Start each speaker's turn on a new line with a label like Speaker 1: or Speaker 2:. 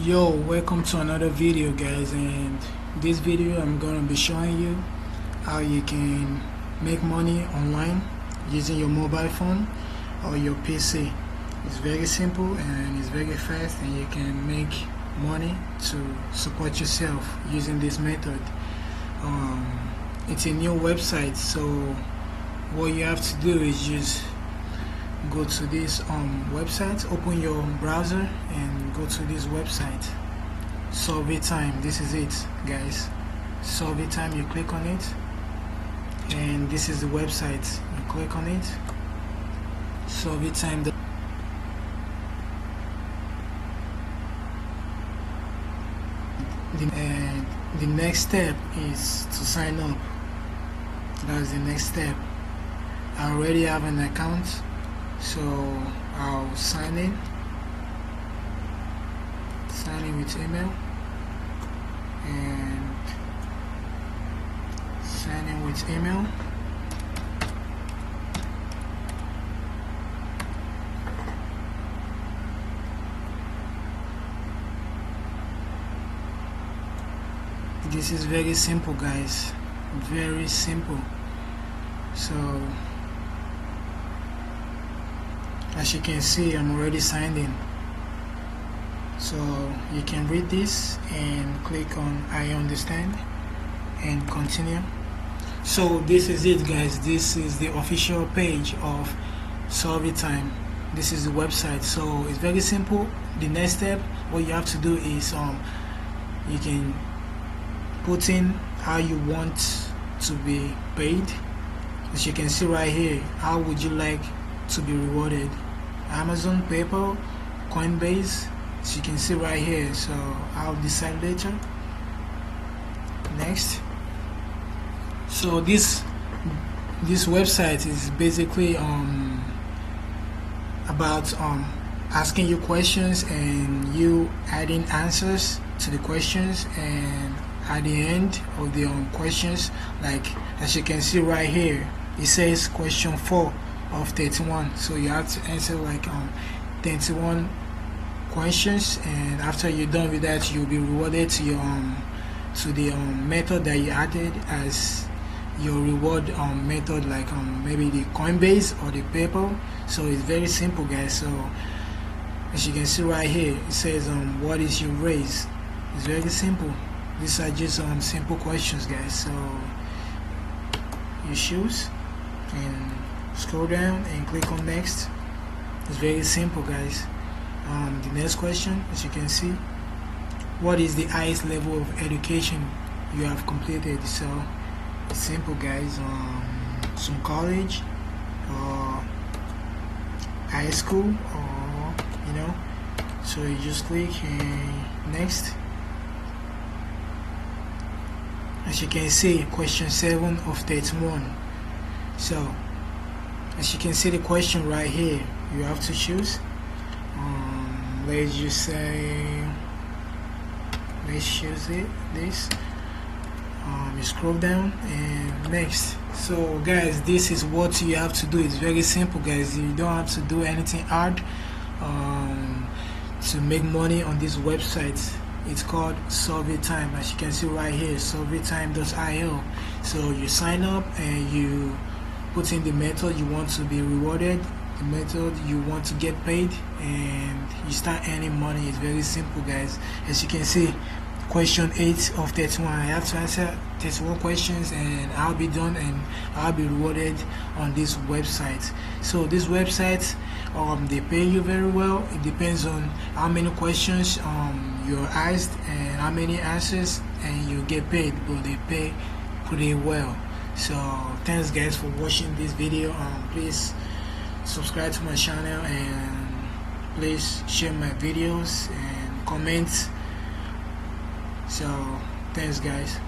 Speaker 1: Yo, welcome to another video, guys. And this video I'm gonna be showing you how you can make money online using your mobile phone or your PC. It's very simple and it's very fast, and you can make money to support yourself using this method. It's a new website, so what you have to do is just go to this website, open your browser and go to this website. Survey Time, this is it, guys. Survey Time, you click on it and this is the website. You click on it. Survey Time. And the next step is to sign up. That's the next step. I already have an account, so I'll sign in with email and sign in with email. This is very simple, guys, very simple. So as you can see, I'm already signed in. So you can read this and click on I understand and continue. So this is it, guys. This is the official page of Survey Time. This is the website. So it's very simple. The next step, what you have to do is you can put in how you want to be paid. As you can see right here, how would you like to be rewarded? Amazon, PayPal, Coinbase. As you can see right here, so I'll decide later. Next. So this website is basically about asking you questions and you adding answers to the questions, and at the end of the questions, like as you can see right here, it says question 4 of 31. So you have to answer like 31 questions, and after you're done with that, you'll be rewarded to your to the method that you added as your reward method, like maybe the Coinbase or the PayPal. So it's very simple, guys. So as you can see right here, it says what is your raise. It's very simple. These are just simple questions, guys. So you choose and scroll down and click on next. It's very simple, guys. The next question, as you can see, what is the highest level of education you have completed? So it's simple, guys. Some college or high school, or so you just click next. As you can see, question 7 of 31. So as you can see the question right here, you have to choose. Let's just say, let's choose this. You scroll down and next. So guys, this is what you have to do. It's very simple, guys. You don't have to do anything hard to make money on this website. It's called Survey Time. As you can see right here, surveytime.io. So you sign up and you put in the method you want to be rewarded, the method you want to get paid, and you start earning money. It's very simple, guys. As you can see, question 8 of 31. I have to answer 31 questions and I'll be done and I'll be rewarded on this website. So this website, they pay you very well. It depends on how many questions you're asked and how many answers, and you get paid, but they pay pretty well. So thanks, guys, for watching this video. Please subscribe to my channel and please share my videos and comment. So thanks, guys.